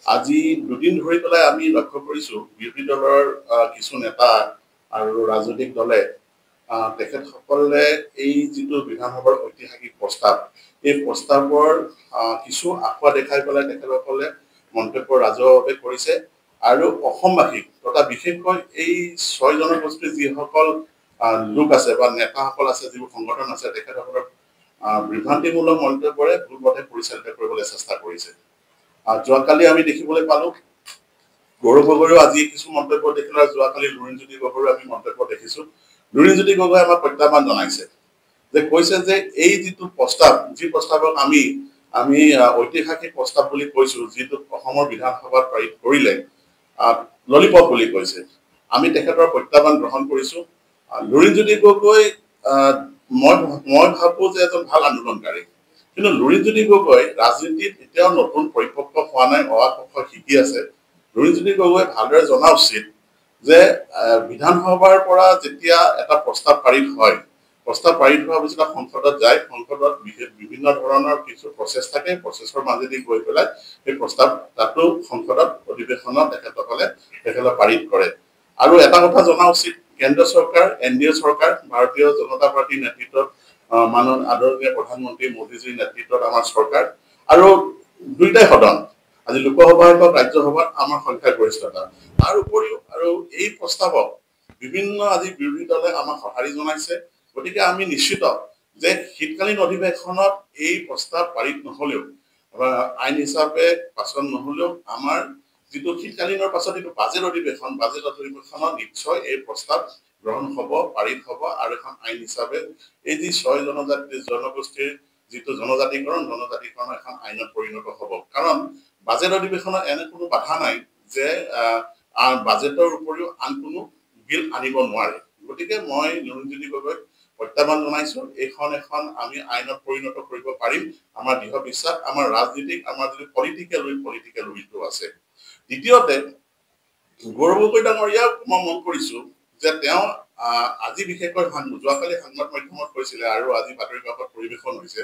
আজি দুদিন ধৰি পেলাই আমি লক্ষ্য কৰিছো বিৰোধী দলৰ কিছু নেতা আৰু ৰাজনৈতিক দলে তেখেতসকলে এই যিটো বিধানসভাৰ ঐতিহাসিক প্ৰস্তাৱ এই প্ৰস্তাৱৰ কিছু আখুৱা দেখাই পেলাই তেখেতসকলে মন্তব্য ৰাজহুৱাভাৱে কৰিছে আৰু অসমবাসীক তথা বিশেষকৈ এই ৬ জনগোষ্ঠীৰ যিসকল লোক আছে বা নেতাসকল আছে যিবোৰ সংগঠন আছে তেখেতসকলৰ বিভ্ৰান্তিমূলক মন্তব্যৰে ভুল পথে পৰিচালিত কৰিবলৈ চেষ্টা কৰিছে। যোৱাকালি আমি দেখিবলৈ পালো গৌৰৱ গগৈও আজি কিছু মন্তব্য দেখিলো আৰু যোৱাকালি লুৰিণজ্যোতি গগৈৰো আমি মন্তব্য দেখিছো। লুৰিণজ্যোতি গগৈ আমাক প্ৰত্যাহ্বান জনাইছে যে কৈছে যে এই যিটো প্ৰস্তাৱ যি প্ৰস্তাৱক আমি ঐতিহাসিক প্ৰস্তাৱ বুলি কৈছো যিটো অসমৰ বিধানসভাত পাৰিত কৰিলে ললিপপ বুলি কৈছে। আমি তেখেতৰ প্ৰত্যাহ্বান গ্ৰহণ কৰিছো। লুৰিণজ্যোতি গগৈ মই ভাবো যে এজন ভাল আন্দোলনকাৰী, কিন্তু লুৰিণজ্যোতি গগৈ ৰাজনীতিত এতিয়াও নতুন পৰিপক্ক হোৱা নাই, অহা শিকি আছে। লুৰিণজ্যোতি গগৈ ভালদৰে জনা উচিত যে বিধানসভাৰ পৰা যেতিয়া এটা প্ৰস্তাৱ পাৰিত হয়, প্ৰস্তাৱ পাৰিত হোৱাৰ পিছত সংসদত যায়, সংসদত বিভিন্ন ধৰণৰ কিছু প্ৰচেছ থাকে, প্ৰচেছৰ মাজেদি গৈ পেলাই সেই প্ৰস্তাৱ তাতো সংসদত অধিৱেশনত তেখেতসকলে পাৰিত কৰে। আৰু এটা কথা জনা উচিত, কেন্দ্ৰীয় চৰকাৰ NDA চৰকাৰ ভাৰতীয় জনতা পাৰ্টীৰ নেতৃত্বত আদৰণীয় প্ৰধানমন্ত্ৰী মোদীজীৰ নেতৃত্বত আমাৰ চৰকাৰ আৰু দুইটাই সদন আজি লোকসভা হওক ৰাজ্যসভাত আমাৰ সংখ্যাগৰিষ্ঠতা। তাৰ উপৰিও আৰু এই প্ৰস্তাৱক বিভিন্ন আজি বিৰোধী দলে আমাক সঁহাৰি জনাইছে। গতিকে আমি নিশ্চিত যে শীতকালীন অধিৱেশনত এই প্ৰস্তাৱ পাৰিত নহলেও আইন হিচাপে পাছত নহলেও আমাৰ যিটো শীতকালীনৰ পাছত এইটো বাজেট অধিৱেশনত নিশ্চয় এই প্ৰস্তাৱ গ্ৰহণ হব, পাৰিত হব আৰু এখন আইন হিচাপে এই যি ৬ জনগোষ্ঠীৰ যিটো জনজাতিকৰণ এখন আইনত পৰিণত হব। কাৰণ বাজেট অধিৱেশনত এনে কোনো বাধা নাই যে বাজেটৰ উপৰিও আন কোনো বিল আনিব নোৱাৰে। গতিকে মই লুৰিণজ্যোতি গগৈক প্ৰত্যাহ্বান জনাইছো, এখন আমি আইনত পৰিণত কৰিব পাৰিম। আমাৰ দৃঢ় বিশ্বাস, আমাৰ ৰাজনীতিক আমাৰ যদি পলিটিকেল উইলটো আছে। দ্বিতীয়তে গৌৰৱ গগৈ ডাঙৰীয়াক মই মন কৰিছো যে তেওঁ আজি বিশেষকৈ যোৱাকালি সংবাদ মাধ্যমত কৈছিলে আৰু আজি বাতৰি কাকত পৰিৱেশন হৈছে,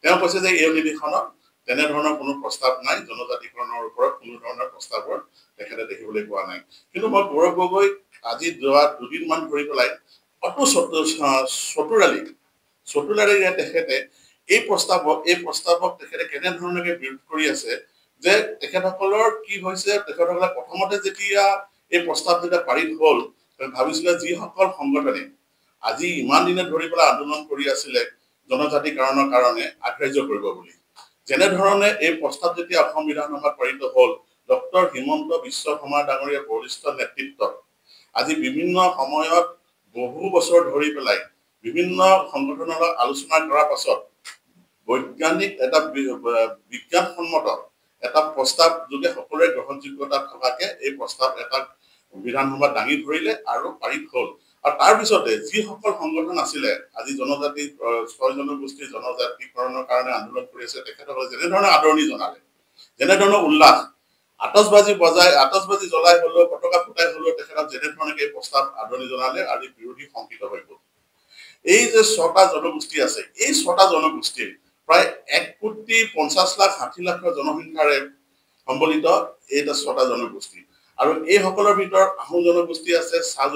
তেওঁ কৈছে যে এই অধিৱেশনত তেনেধৰণৰ কোনো প্ৰস্তাৱ নাই, জনজাতিকৰণৰ ওপৰত কোনো ধৰণৰ প্ৰস্তাৱৰ তেখেতে দেখিবলৈ পোৱা নাই। কিন্তু মই গৌৰৱ গগৈ আজি যোৱা দুদিনমান ধৰি পেলাই অটো চতুৰালীৰে তেখেতে এই প্ৰস্তাৱক তেখেতে কেনেধৰণে বিৰোধ কৰি আছে যে তেখেতসকলৰ কি হৈছে, তেখেতসকলে প্ৰথমতে যেতিয়া এই প্ৰস্তাৱ যেতিয়া পাৰিত হল ভাবিছিলে যিসকল সংগঠনে আজি ইমান দিনে ধৰি পেলাই আন্দোলন কৰি আছিলে জনজাতিকৰণৰ কাৰণে আগ্ৰাহ্য কৰিব বুলি, যেনেধৰণে এই প্ৰস্তাৱ যেতিয়া অসম বিধানসভাত পাৰিত হল, ডক্টৰ হিমন্ত বিশ্ব শৰ্মা ডাঙৰীয়াৰ বলিষ্ঠ নেতৃত্বত আজি বিভিন্ন সময়ত বহু বছৰ ধৰি পেলাই বিভিন্ন সংগঠনৰ আলোচনা কৰাৰ পাছত বিজ্ঞানসন্মত এটা প্ৰস্তাৱ যোগে সকলোৰে গ্ৰহণযোগ্যতা থকাকে এই প্ৰস্তাৱ এটা বিধানসভাত দাঙি ধৰিলে আৰু পাৰিত হল। আৰু তাৰ পিছতে যিসকল সংগঠন আছিলে আজি ৬ জনগোষ্ঠীৰ জনজাতিকৰণৰ কাৰণে আন্দোলন কৰি আছে, তেখেতসকলে যেনেধৰণে আদৰণি জনালে, যেনেধৰণৰ উল্লাস, আতচবাজি জ্বলাই হলেও, পতাকা ফুটাই হলেও তেখেতক যেনেধৰণে এই প্ৰস্তাৱ আদৰণি জনালে আজি বিৰোধী শংকিত হৈ গল। এই যে ৬টা জনগোষ্ঠী আছে, এই ৬টা জনগোষ্ঠীৰ প্ৰায় ১,৫০,৬০,০০,০০০ জনসংখ্যাৰে সম্বলিত এই ৬টা জনগোষ্ঠী। আৰু এইসকলৰ ভিতৰত আহোম জনগোষ্ঠী আছে, চাহ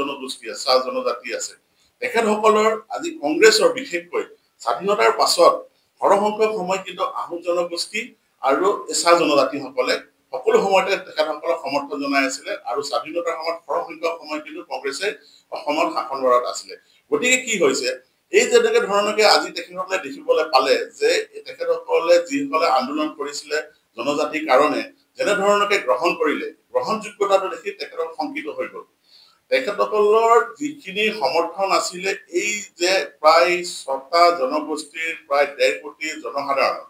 জনজাতি আছে। তেখেতসকলৰ আজি কংগ্ৰেছৰ বিশেষকৈ স্বাধীনতাৰ পাছত সৰহসংখ্যক সময় কিন্তু আহোম জনগোষ্ঠী আৰু চাহ জনজাতিসকলে সকলো সময়তে তেখেতসকলক সমৰ্থন জনাই আছিলে আৰু স্বাধীনতাৰ সময়ত সৰহসংখ্যক সময় কিন্তু কংগ্ৰেছে অসমত শাসনভাৰত আছিলে। গতিকে কি হৈছে, এই যেনেকে ধৰণকে আজি তেখেতসকলে দেখিবলৈ পালে যে তেখেতসকলে যিসকলে আন্দোলন কৰিছিলে জনজাতিৰ কাৰণে যেনেধৰণকে গ্ৰহণ কৰিলে, গ্ৰহণযোগ্যতাটো দেখি তেখেতসকল শংকিত হৈ গল। তেখেতসকলৰ যিখিনি সমৰ্থন আছিলে এই যে প্ৰায় ৬টা জনগোষ্ঠীৰ প্ৰায় ১.৫ কোটি জনসাধাৰণ,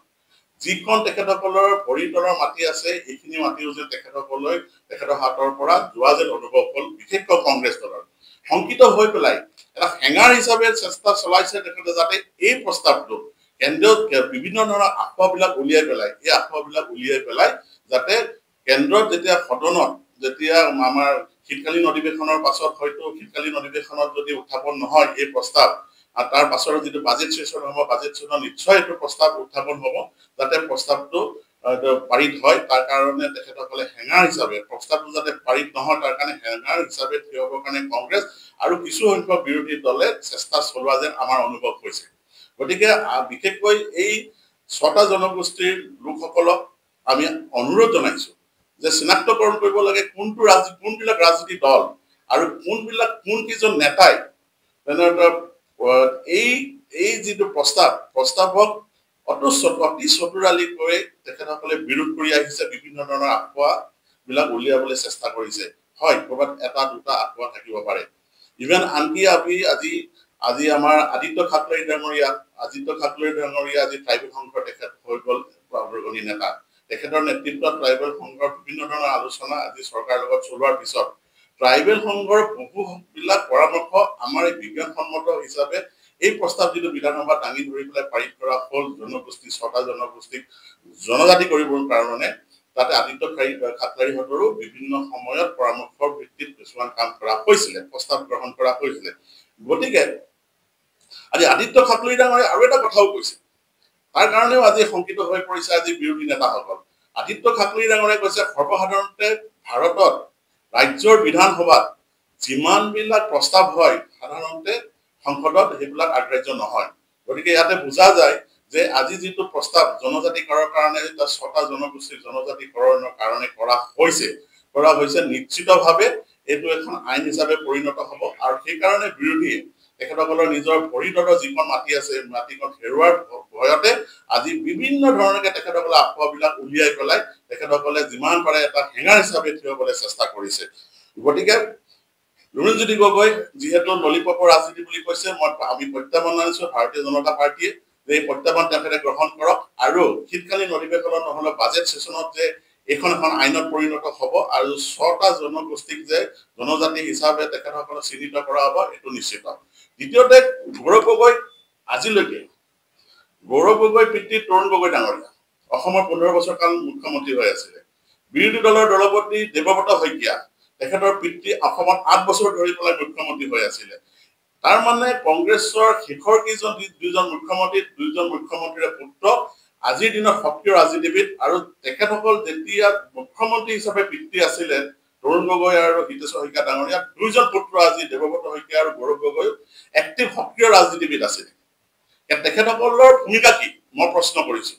যিখন তেখেতসকলৰ পৰিতলৰ মাটি আছে, এইখিনি মাটিও যে তেখেতৰ হাতৰ পৰা যোৱা যেন অনুভৱ হল। বিশেষকৈ কংগ্ৰেছ দলৰ শংকিত হৈ পেলাই এটা হেঙাৰ হিচাপে চেষ্টা চলাইছে তেখেতে যাতে এই প্ৰস্তাৱটো কেন্দ্ৰীয় বিভিন্ন ধৰণৰ আখুৱাবিলাক উলিয়াই পেলাই যাতে কেন্দ্ৰত যেতিয়া সদনত যেতিয়া আমাৰ শীতকালীন অধিৱেশনৰ পাছত হয়তো শীতকালীন অধিৱেশনত যদি উত্থাপন নহয় এই প্ৰস্তাৱ, আৰু তাৰ পাছৰ যিটো বাজেট সেশন হ'ব, বাজেট সেশনত নিশ্চয় এইটো প্ৰস্তাৱ উত্থাপন হ'ব, যাতে প্ৰস্তাৱটো পাৰিত হয় তাৰ কাৰণে তেখেতসকলে হেঙাৰ হিচাপে প্ৰস্তাৱটো যাতে পাৰিত নহয় তাৰ কাৰণে হেঙাৰ হিচাপে থিয় হ'বৰ কাৰণে কংগ্ৰেছ আৰু কিছু সংখ্যক বিৰোধী দলে চেষ্টা চলোৱা যেন আমাৰ অনুভৱ হৈছে গতিকে বিশেষকৈ এই ৬টা জনগোষ্ঠীৰ লোকসকলক আমি অনুৰোধ জনাইছো যে চিনাক্তকৰণ কৰিব লাগে কোনবিলাক ৰাজনীতি দল আৰু কোন কিজন নেতাই এই যিটো প্ৰস্তাৱক অতি চতুৰালিকৈ তেখেতসকলে বিৰোধ কৰি আহিছে বিভিন্ন ধৰণৰ আঁকোৱাবিলাক উলিয়াবলৈ চেষ্টা কৰিছে হয় ক'ৰবাত এটা দুটা আঁকোৱা থাকিব পাৰে ইভেন আনকি আজি আমাৰ আদিত্য ঠাকৰে ডাঙৰীয়া আজি ট্ৰাইবেল সংঘৰ তেখেত হৈ গ'ল অগ্ৰণী নেতা তেখেতৰ নেতৃত্বত ট্ৰাইবেল সংঘৰ বিভিন্ন ধৰণৰ আলোচনা আজি চৰকাৰৰ লগত চলোৱাৰ পিছত ট্ৰাইবেল সংঘৰ বহুবিলাক পৰামৰ্শ আমাৰ এই বিজ্ঞানসন্মত হিচাপে এই প্ৰস্তাৱ যিটো বিধানসভা দাঙি ধৰি পেলাই পাৰিত কৰা হ'ল জনগোষ্ঠী ৬টা জনগোষ্ঠীক জনজাতি কৰিবৰ কাৰণে তাতে আদিত্য ঠাকৰেহঁতৰো বিভিন্ন সময়ত পৰামৰ্শৰ ভিত্তিত কিছুমান কাম কৰা হৈছিলে প্ৰস্তাৱ গ্ৰহণ কৰা হৈছিলে গতিকে আজি আদিত্য ঠাকৰে ডাঙৰীয়া আৰু এটা কথাও কৈছে তাৰ কাৰণেও আজি শংকিত হৈ পৰিছে আজি বিৰোধী নেতাসকল আদিত্য ঠাকৰে ডাঙৰীয়াই কৈছে সৰ্বসাধাৰণতে ভাৰতত ৰাজ্যৰ বিধানসভাত যিমানবিলাক প্ৰস্তাৱ হয় সাধাৰণতে সংসদত সেইবিলাক আগ্ৰাহ্য নহয় গতিকে ইয়াতে বুজা যায় যে আজি যিটো প্ৰস্তাৱ জনজাতিকৰণৰ কাৰণে ৬টা জনগোষ্ঠীৰ জনজাতিকৰণৰ কাৰণে কৰা হৈছে নিশ্চিতভাৱে এইটো এখন আইন হিচাপে পৰিণত হ'ব আৰু সেইকাৰণে বিৰোধীয়ে তেখেতসকলৰ নিজৰ ভৰিতলৰ যিখন মাটি আছে মাটিখন হেৰুৱাৰ ভয়তে আজি বিভিন্ন ধৰণে তেখেতসকলে আঁকোৱাবিলাক উলিয়াই পেলাই তেখেতসকলে যিমান পাৰে এটা হেঙাৰ হিচাপে থিয় হ'বলৈ চেষ্টা কৰিছে গতিকে লুৰিণজ্যোতি গগৈ যিহেতু ললিপপৰ ৰাজনীতি বুলি কৈছে আমি প্ৰত্যাহ্বান আনিছো ভাৰতীয় জনতা পাৰ্টীয়ে যে এই প্ৰত্যাহ্বান তেখেতে গ্ৰহণ কৰক আৰু শীতকালীন অধিৱেশনত নহ'লে বাজেট সেচনত যে এখন আইনত পৰিণত হ'ব আৰু ৬টা জনগোষ্ঠীক যে জনজাতি হিচাপে তেখেতসকলক চিহ্নিত কৰা হ'ব এইটো নিশ্চিত দ্বিতীয়তে গৌৰৱ গগৈ পিতৃ তৰুণ গগৈ ডাঙৰীয়া অসমৰ ১৫ বছৰ কাল মুখ্যমন্ত্ৰী হৈ আছিলে বিৰোধী দলৰ দলপতি দেৱব্ৰত শইকীয়া তেখেতৰ পিতৃ অসমত ৮ বছৰ ধৰি পেলাই মুখ্যমন্ত্ৰী হৈ আছিলে তাৰ মানে কংগ্ৰেছৰ শেষৰ দুজন মুখ্যমন্ত্ৰীৰ পুত্ৰ আজিৰ দিনত সক্ৰিয় ৰাজনীতিবিদ আৰু তেখেতসকল যেতিয়া মুখ্যমন্ত্ৰী হিচাপে পিতৃ আছিলে তৰুণ গগৈ আৰু হিতেশ্বৰ শইকীয়া ডাঙৰীয়া দুইজন পুত্ৰ আজি দেৱব্ৰত শইকীয়া আৰু গৌৰৱ গগৈ এক্টিভ সক্ৰিয় ৰাজনীতিবিদ আছিলে তেখেতসকলৰ ভূমিকা কি মই প্ৰশ্ন কৰিছো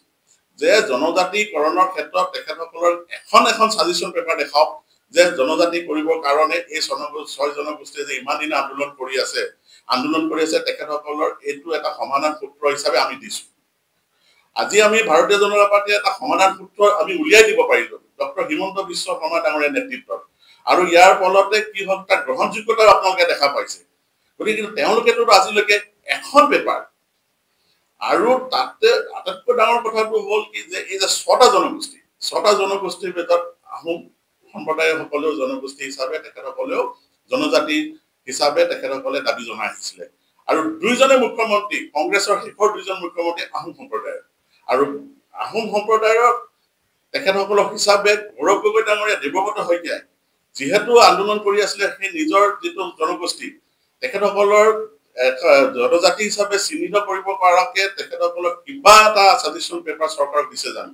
যে জনজাতিকৰণৰ ক্ষেত্ৰত তেখেতসকলৰ এখন সাজেশ্যন পেপাৰ দেখাওক যে জনজাতি কৰিবৰ কাৰণে এই ৬ জনগোষ্ঠীয়ে যে ইমান দিনে আন্দোলন কৰি আছে তেখেতসকলৰ এইটো এটা সমাধান সূত্ৰ হিচাপে আমি দিছো আজি আমি ভাৰতীয় জনতা পাৰ্টীয়ে এটা সমাধান সূত্ৰ আমি উলিয়াই দিব পাৰিলো ডক্টৰ হিমন্ত বিশ্ব শৰ্মা ডাঙৰীয়াৰ নেতৃত্বত আৰু ইয়াৰ ফলতে কি হ'ল তাৰ গ্ৰহণযোগ্যতা আপোনালোকে দেখা পাইছে গতিকে তেওঁলোকেতো আজিলৈকে এখন পেপাৰ আৰু তাতে আটাইতকৈ ডাঙৰ কথাটো হ'ল কি যে এই যে ৬টা জনগোষ্ঠীৰ ভিতৰত আহোম সম্প্ৰদায়সকলেও জনগোষ্ঠী হিচাপে তেখেতসকলেও জনজাতি হিচাপে তেখেতসকলে দাবী জনাই আহিছিলে আৰু দুইজনে মুখ্যমন্ত্ৰী কংগ্ৰেছৰ শেষৰ দুইজন মুখ্যমন্ত্ৰী আহোম সম্প্ৰদায়ৰ আৰু আহোম সম্প্ৰদায়ৰ তেখেতসকলৰ হিচাপে গৌৰৱ গগৈ ডাঙৰীয়া দেৱব্ৰত শইকীয়াই যিহেতু আন্দোলন কৰি আছিলে সেই নিজৰ যিটো জনগোষ্ঠী তেখেতসকলৰ জনজাতি হিচাপে চিহ্নিত কৰিব পৰাকে তেখেতসকলক কিবা এটা সাজেশ্যন পেপাৰ চৰকাৰক দিছে জানো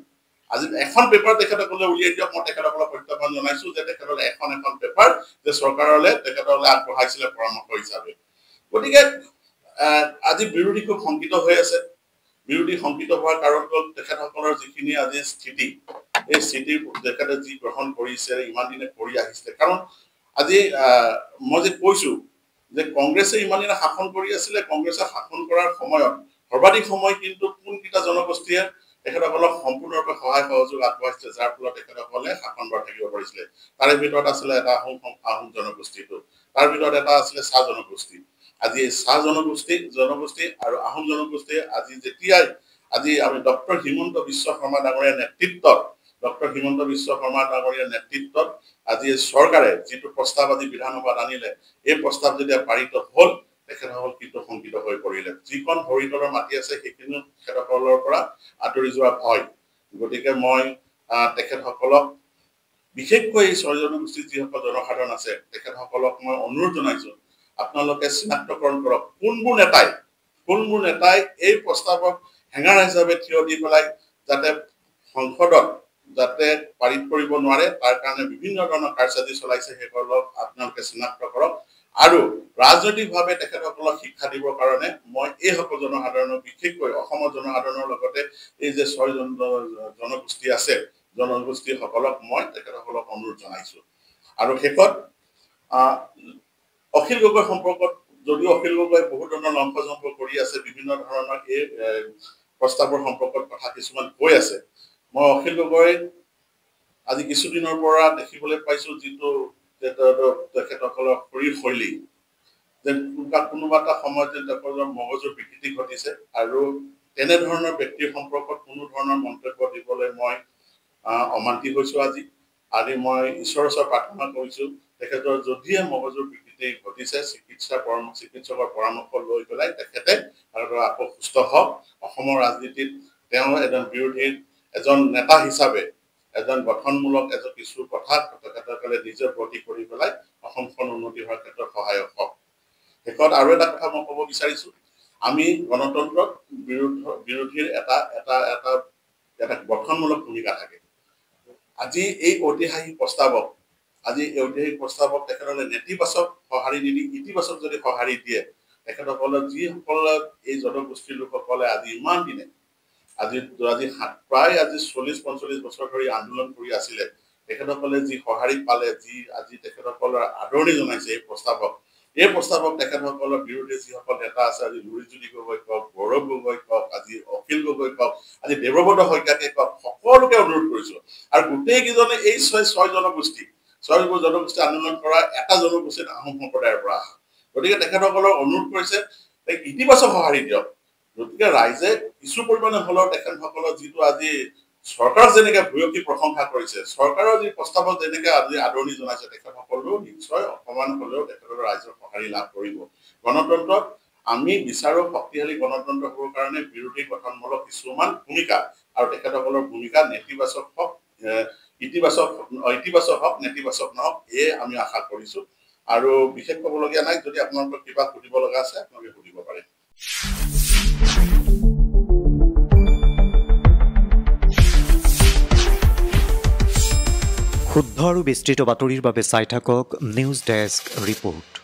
আজি এখন পেপাৰ তেখেতসকলে উলিয়াই দিয়ক মই তেখেতসকলক প্ৰত্যাহ্বান জনাইছো যে তেখেতসকলে এখন পেপাৰ যে চৰকাৰলৈ তেখেতসকলে আগবঢ়াইছিলে পৰামৰ্শ হিচাপে গতিকে আজি বিৰোধী খুব শংকিত হৈ আছে বিৰোধী শংকিত হোৱাৰ কাৰণ হ'ল তেখেতসকলৰ যিখিনি আজি স্থিতি এই স্থিতিৰ তেখেতে যি গ্ৰহণ কৰিছে ইমান দিনে কৰি আহিছে কাৰণ আজি মই যে কৈছো যে কংগ্ৰেছে ইমান দিনে শাসন কৰি আছিলে কংগ্ৰেছে শাসন কৰাৰ সময়ত সৰ্বাধিক সময় কিন্তু কোনকেইটা জনগোষ্ঠীয়ে তেখেতসকলক সম্পূৰ্ণৰূপে সহায় সহযোগ আগবঢ়াইছে যাৰ ফলত তেখেতসকলে শাসনভাৰ থাকিব পাৰিছিলে তাৰে ভিতৰত আছিলে এটা আহোম জনগোষ্ঠীটো তাৰ ভিতৰত এটা আছিলে চাহ জনগোষ্ঠী আজি এই চাহ জনগোষ্ঠী আৰু আহোম জনগোষ্ঠীয়ে আজি আমি ডক্টৰ হিমন্ত বিশ্ব শৰ্মা ডাঙৰীয়াৰ নেতৃত্বত আজি চৰকাৰে যিটো প্ৰস্তাৱ আজি বিধানসভাত আনিলে এই প্ৰস্তাৱ যেতিয়া পাৰিত হ'ল তেখেতসকল কিন্তু শংকিত হৈ পৰিলে যিখন ভৰিতলৰ মাটি আছে সেইখিনি তেখেতসকলৰ পৰা আঁতৰি যোৱা ভয় গতিকে মই তেখেতসকলক বিশেষকৈ এই ৬ জনগোষ্ঠীৰ যিসকল জনসাধাৰণ আছে তেখেতসকলক মই অনুৰোধ জনাইছো আপোনালোকে চিনাক্তকৰণ কৰক কোনবোৰ নেতাই এই প্ৰস্তাৱক হেঙাৰ হিচাপে থিয় দি পেলাই যাতে সংসদত যাতে পাৰিত কৰিব নোৱাৰে তাৰ কাৰণে বিভিন্ন ধৰণৰ কাৰ্যসূচী চলাইছে সেইসকলক আপোনালোকে চিনাক্ত কৰক আৰু ৰাজনৈতিকভাৱে তেখেতসকলক শিক্ষা দিবৰ কাৰণে মই এই সকলো জনসাধাৰণৰ বিশেষকৈ অসমৰ জনসাধাৰণৰ লগতে এই যে 6 জন জনগোষ্ঠী আছে জনগোষ্ঠীসকলক মই তেখেতসকলক অনুৰোধ জনাইছো আৰু শেষত অখিল গগৈ সম্পৰ্কত যদিও অখিল গগৈ বহুত ধৰণৰ লম্ফজম্প কৰি আছে বিভিন্ন ধৰণৰ এই প্ৰস্তাৱৰ সম্পৰ্কত কথা কিছুমান কৈ আছে মই অখিল গগৈ আজি কিছুদিনৰ পৰা দেখিবলৈ পাইছো যিটো তেখেতসকলৰ শৰীৰ শৈলী যে কোনোবা এটা সময়ত তেখেতৰ মগজুৰ বিকৃতি ঘটিছে আৰু তেনেধৰণৰ ব্যক্তিৰ সম্পৰ্কত কোনো ধৰণৰ মন্তব্য দিবলৈ মই অমান্তি হৈছো আজি মই ঈশ্বৰৰ ওচৰত প্ৰাৰ্থনা কৰিছো তেখেতৰ যদিহে মগজুৰ বিকৃতি ঘটিছে চিকিৎসকৰ পৰামৰ্শ লৈ পেলাই তেখেতে আকৌ সুস্থ হওক অসমৰ ৰাজনীতিত তেওঁ এজন নেতা হিচাপে এজন গঠনমূলক কিছু কথা তেখেতসকলে নিজৰ প্ৰতি কৰি পেলাই অসমখন উন্নতি হোৱাৰ ক্ষেত্ৰত সহায়ক হওক শেষত আৰু এটা কথা মই ক'ব বিচাৰিছো আমি গণতন্ত্ৰত বিৰোধীৰ এটা গঠনমূলক ভূমিকা থাকে আজি এই ঐতিহাসিক প্ৰস্তাৱক তেখেতসকলে নেতিবাচক সঁহাৰি নিদি ইতিবাচক যদি সঁহাৰি দিয়ে তেখেতসকলে যিসকলে এই জনগোষ্ঠীৰ লোকসকলে আজি ইমান দিনে আজি প্ৰায় 40-45 বছৰ ধৰি আন্দোলন কৰি আছিলে তেখেতসকলে যি সঁহাৰি পালে যি আজি তেখেতসকলৰ আদৰণি জনাইছে এই প্ৰস্তাৱক তেখেতসকলৰ বিৰোধী যিসকল নেতা আছে আজি লুৰিজুলি গগৈ কওক গৌৰৱ গগৈ কওক আজি অখিল গগৈ কওক আজি দেৱব্ৰত শইকীয়াকে কওক সকলোকে অনুৰোধ কৰিছো আৰু গোটেই কেইজনে এই 6 জনগোষ্ঠী আন্দোলন কৰা এটা জনগোষ্ঠীৰ আহোম সম্প্ৰদায়ৰ পৰা আহা গতিকে তেখেতসকলক অনুৰোধ কৰিছে ইতিবাচক সঁহাৰি দিয়ক গতিকে ৰাইজে কিছু পৰিমাণে হলেও তেখেতসকলৰ যিটো আজি চৰকাৰ যেনেকৈ ভূয়সী প্ৰশংসা কৰিছে চৰকাৰৰ যি প্ৰস্তাৱত যেনেকৈ আজি আদৰণি জনাইছে তেখেতসকলেও নিশ্চয় অকমান হলেও তেখেতৰ ৰাইজৰ সঁহাৰি লাভ কৰিব গণতন্ত্ৰত আমি বিচাৰো শক্তিশালী গণতন্ত্ৰ হ'বৰ কাৰণে বিৰোধী গঠনমূলক কিছুমান ভূমিকা আৰু তেখেতসকলৰ ভূমিকা নেতিবাচক হওক ইতিবাচক হওক নেতিবাচক নহওক এই আমি আশা কৰিছো আৰু বিশেষ ক'বলগীয়া নাই যদি আপোনালোকৰ কিবা সুধিব লগা আছে আপোনালোকে সুধিব পাৰে শুদ্ধ আৰু বিস্তৃত বাতৰিৰ বাবে চাই থাকক নিউজ ডেস্ক ৰিপোৰ্ট।